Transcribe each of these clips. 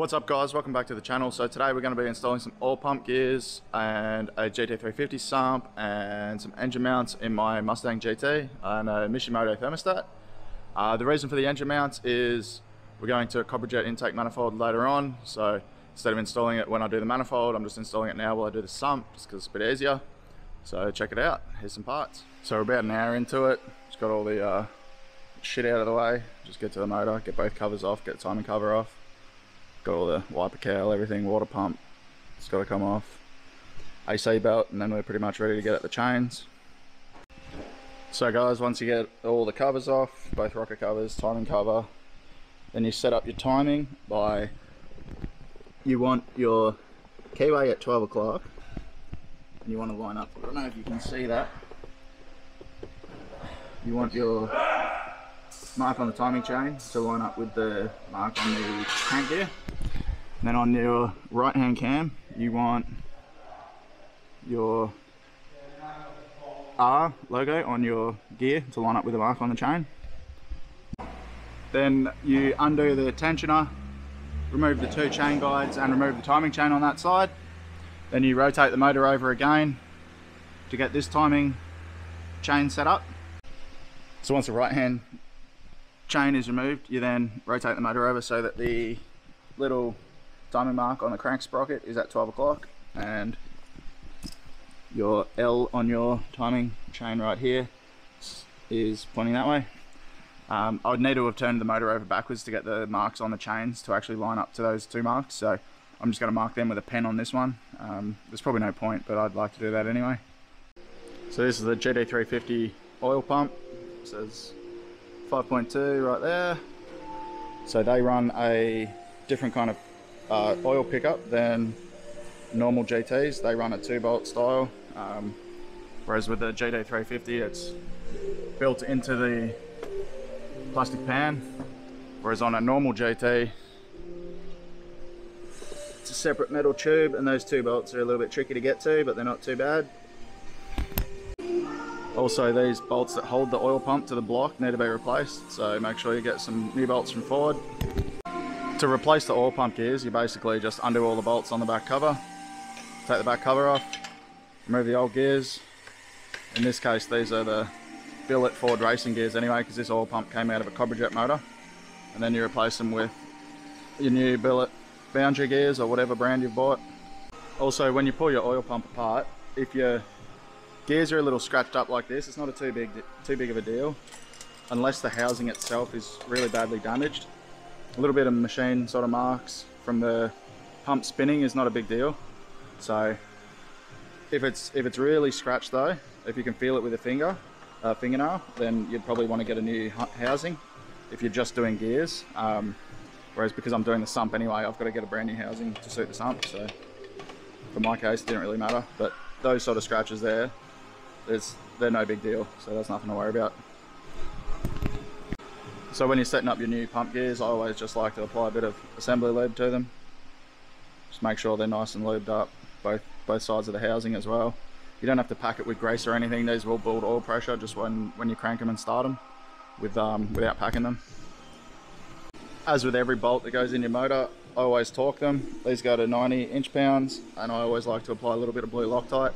What's up guys, welcome back to the channel. So today we're going to be installing some oil pump gears and a GT350 sump and some engine mounts in my Mustang GT and a Mishimoto thermostat. The reason for the engine mounts is we're going to a copper jet intake manifold later on, so instead of installing it when I do the manifold, I'm just installing it now while I do the sump, just because it's a bit easier. So check it out, here's some parts. So we're about an hour into it, just got all the shit out of the way, just get to the motor, get both covers off, get the timing cover off. Got all the wiper cowl, everything, water pump, it's got to come off. AC belt, and then we're pretty much ready to get at the chains. So guys, once you get all the covers off, both rocker covers, timing cover, then you set up your timing by, you want your keyway at 12 o'clock, and you want to line up, I don't know if you can see that, you want your mark on the timing chain to line up with the mark on the crank gear. And then on your right hand cam, you want your R logo on your gear to line up with the mark on the chain. Then you undo the tensioner, remove the two chain guides and remove the timing chain on that side. Then you rotate the motor over again to get this timing chain set up. So once the right hand chain is removed, you then rotate the motor over so that the little timing mark on the crank sprocket is at 12 o'clock and your L on your timing chain right here is pointing that way. I would need to have turned the motor over backwards to get the marks on the chains to actually line up to those two marks, so I'm just going to mark them with a pen on this one. There's probably no point, but I'd like to do that anyway. So this is the GT350 oil pump, it says 5.2 right there. So they run a different kind of oil pickup than normal GTs. They run a 2-bolt style, whereas with the GT350 it's built into the plastic pan, whereas on a normal GT it's a separate metal tube, and those 2 bolts are a little bit tricky to get to, but they're not too bad. Also, these bolts that hold the oil pump to the block need to be replaced, so make sure you get some new bolts from Ford. To replace the oil pump gears, you basically just undo all the bolts on the back cover, take the back cover off, remove the old gears. In this case, these are the billet Ford racing gears anyway, because this oil pump came out of a copper jet motor. And then you replace them with your new billet boundary gears or whatever brand you've bought. Also, when you pull your oil pump apart, if your gears are a little scratched up like this, it's not too big of a deal, unless the housing itself is really badly damaged. A little bit of machine sort of marks from the pump spinning is not a big deal. So if it's really scratched though, if you can feel it with a fingernail, then you'd probably want to get a new housing if you're just doing gears. Whereas because I'm doing the sump anyway, I've got to get a brand new housing to suit the sump, so for my case it didn't really matter. But those sort of scratches there, they're no big deal, so there's nothing to worry about. So when you're setting up your new pump gears, I always just like to apply a bit of assembly lube to them. Just make sure they're nice and lubed up, both sides of the housing as well. You don't have to pack it with grease or anything. These will build oil pressure just when you crank them and start them without packing them. As with every bolt that goes in your motor, I always torque them. These go to 90 inch-pounds, and I always like to apply a little bit of blue Loctite.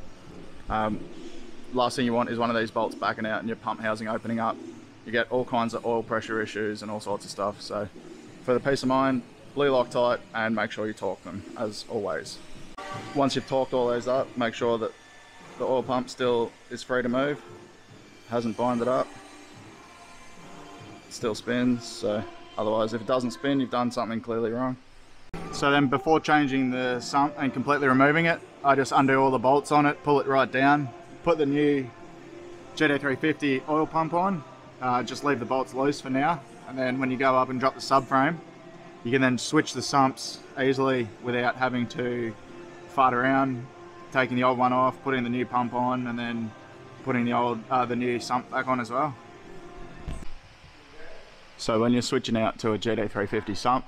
Last thing you want is one of these bolts backing out and your pump housing opening up. You get all kinds of oil pressure issues and all sorts of stuff. So for the peace of mind, blue Loctite, and make sure you torque them as always. Once you've torqued all those up, make sure that the oil pump still is free to move, hasn't binded up, it still spins. So otherwise, if it doesn't spin, you've done something clearly wrong. So then before changing the sump and completely removing it, I just undo all the bolts on it, pull it right down, put the new GT350 oil pump on, just leave the bolts loose for now, and then when you go up and drop the subframe, you can then switch the sumps easily without having to fart around, taking the old one off, putting the new pump on, and then putting the new sump back on as well. So when you're switching out to a GT350 sump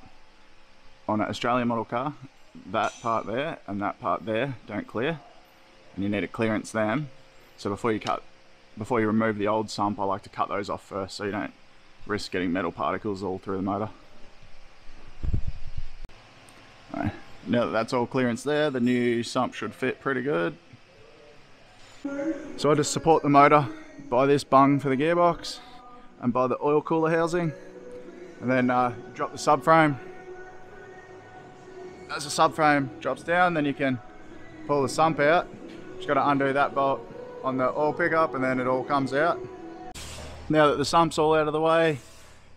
on an Australian model car, that part there and that part there don't clear, and you need to clearance them. So before you remove the old sump, I like to cut those off first so you don't risk getting metal particles all through the motor. Now that that's all clearance there, the new sump should fit pretty good. So I just support the motor by this bung for the gearbox and by the oil cooler housing, and then drop the subframe. As the subframe drops down, then you can pull the sump out. Just got to undo that bolt on the oil pickup and then it all comes out. Now that the sump's all out of the way,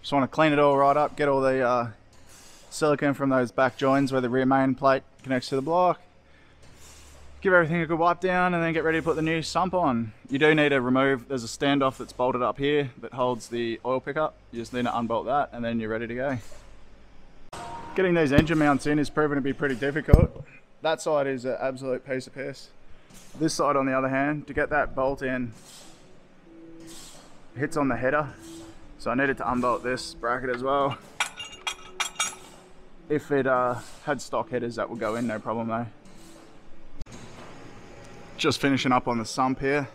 just want to clean it all right up, get all the silicone from those back joins where the rear main plate connects to the block. Give everything a good wipe down and then get ready to put the new sump on. You do need to remove, there's a standoff that's bolted up here that holds the oil pickup. You just need to unbolt that and then you're ready to go. Getting these engine mounts in is proven to be pretty difficult. That side is an absolute piece of piss. This side on the other hand, to get that bolt in, hits on the header. So I needed to unbolt this bracket as well. If it had stock headers, that would go in, no problem though. Just finishing up on the sump here.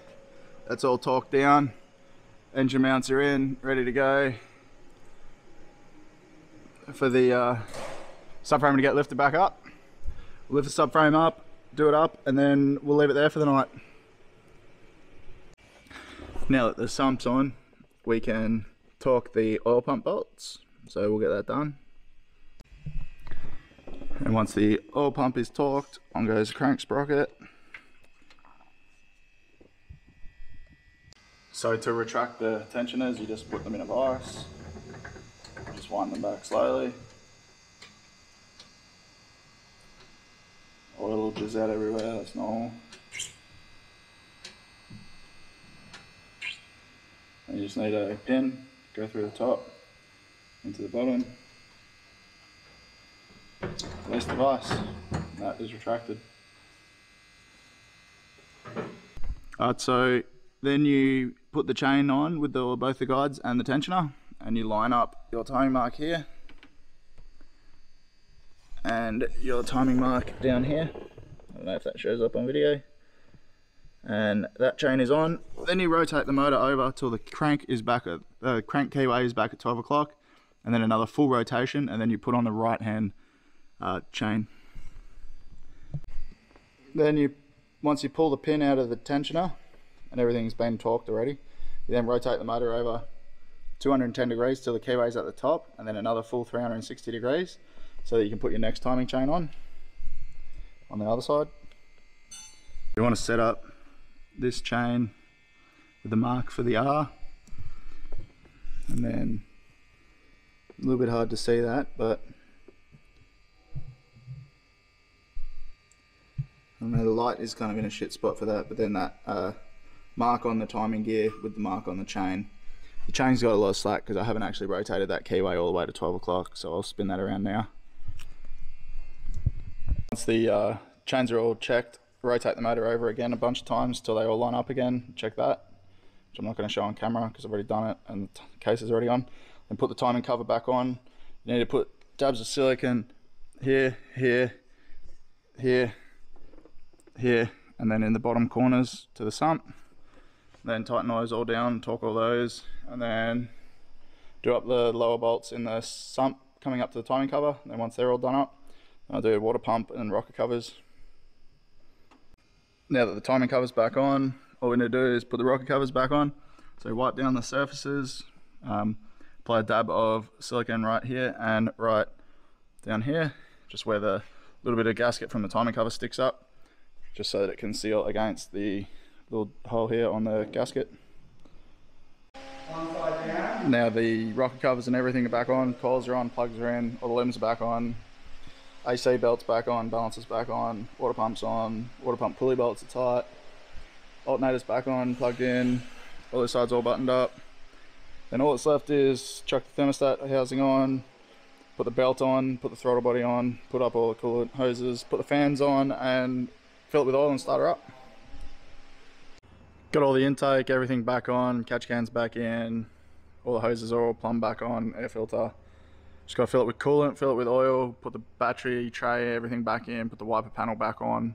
That's all torqued down. Engine mounts are in, ready to go. For the subframe to get lifted back up. We'll lift the subframe up, do it up, and then we'll leave it there for the night. Now that the sump's on, we can torque the oil pump bolts. So we'll get that done. And once the oil pump is torqued, on goes the crank sprocket. So to retract the tensioners, you just put them in a vise. Just wind them back slowly. Oil will jizz out everywhere, that's normal. And you just need a pin, go through the top, into the bottom. Release the vise, that is retracted. So then you put the chain on with both the guides and the tensioner, and you line up your timing mark here and your timing mark down here. I don't know if that shows up on video. And that chain is on. Then you rotate the motor over till the crank is back at crank keyway is back at 12 o'clock, and then another full rotation, and then you put on the right hand chain. Then once you pull the pin out of the tensioner and everything's been torqued already, you then rotate the motor over 210 degrees till the keyway's at the top, and then another full 360 degrees so that you can put your next timing chain on the other side. You want to set up this chain with the mark for the R, and then a little bit hard to see that, but I know the light is kind of in a shit spot for that, but then that mark on the timing gear with the mark on the chain. The chain's got a lot of slack because I haven't actually rotated that keyway all the way to 12 o'clock, so I'll spin that around now. Once the chains are all checked, rotate the motor over again a bunch of times till they all line up again. Check that, which I'm not going to show on camera because I've already done it and the case is already on. Then put the timing cover back on. You need to put dabs of silicone here, here, here, here, and then in the bottom corners to the sump. Then tighten those all down, torque all those, and then do up the lower bolts in the sump coming up to the timing cover. And then once they're all done up, I'll do water pump and rocker covers. Now that the timing cover's back on, all we need to do is put the rocker covers back on. So wipe down the surfaces, apply a dab of silicone right here and right down here, just where the little bit of gasket from the timing cover sticks up, just so that it can seal against the little hole here on the gasket. Now the rocker covers and everything are back on, coils are on, plugs are in, all the limbs are back on, AC belts back on, balancers back on, water pumps on, water pump pulley bolts are tight, alternators back on, plugged in, all the sides all buttoned up. Then all that's left is chuck the thermostat housing on, put the belt on, put the throttle body on, put up all the coolant hoses, put the fans on and fill it with oil and start her up. Got all the intake, everything back on, catch cans back in, all the hoses are all plumbed back on, air filter. Just got to fill it with coolant, fill it with oil, put the battery tray, everything back in, put the wiper panel back on.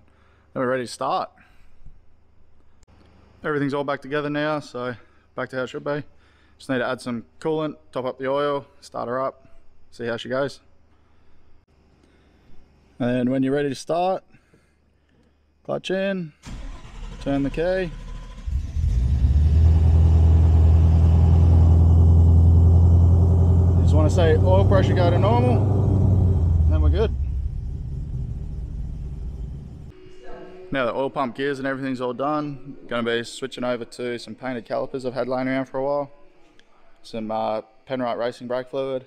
Then we're ready to start. Everything's all back together now, so back to how it should be. Just need to add some coolant, top up the oil, start her up, see how she goes. And when you're ready to start, clutch in, turn the key. You just want to say oil pressure go to normal, and then we're good. Now the oil pump gears and everything's all done, going to be switching over to some painted calipers I've had laying around for a while, some Penrite racing brake fluid,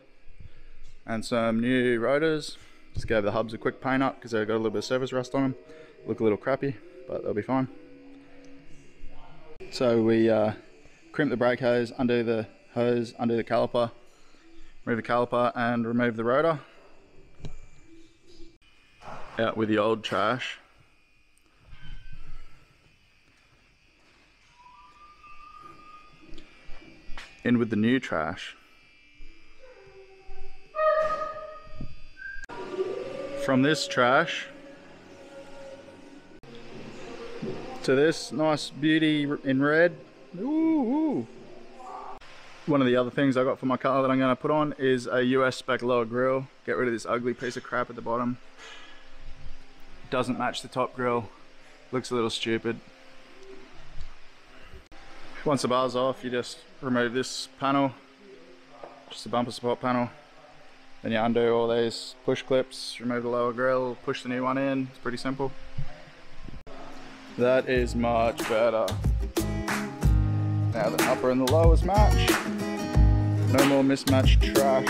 and some new rotors. Just gave the hubs a quick paint up because they've got a little bit of surface rust on them. Look a little crappy, but they'll be fine. So we crimp the brake hose, undo the caliper, remove the caliper and remove the rotor. Out with the old trash. In with the new trash. From this trash to this nice beauty in red. Ooh. One of the other things I got for my car that I'm going to put on is a US spec lower grille. Get rid of this ugly piece of crap at the bottom. Doesn't match the top grille. Looks a little stupid. Once the bar's off, you just remove this panel, just the bumper support panel. Then you undo all these push clips, remove the lower grille, push the new one in. It's pretty simple. That is much better. Now the upper and the lowers match. No more mismatched trash.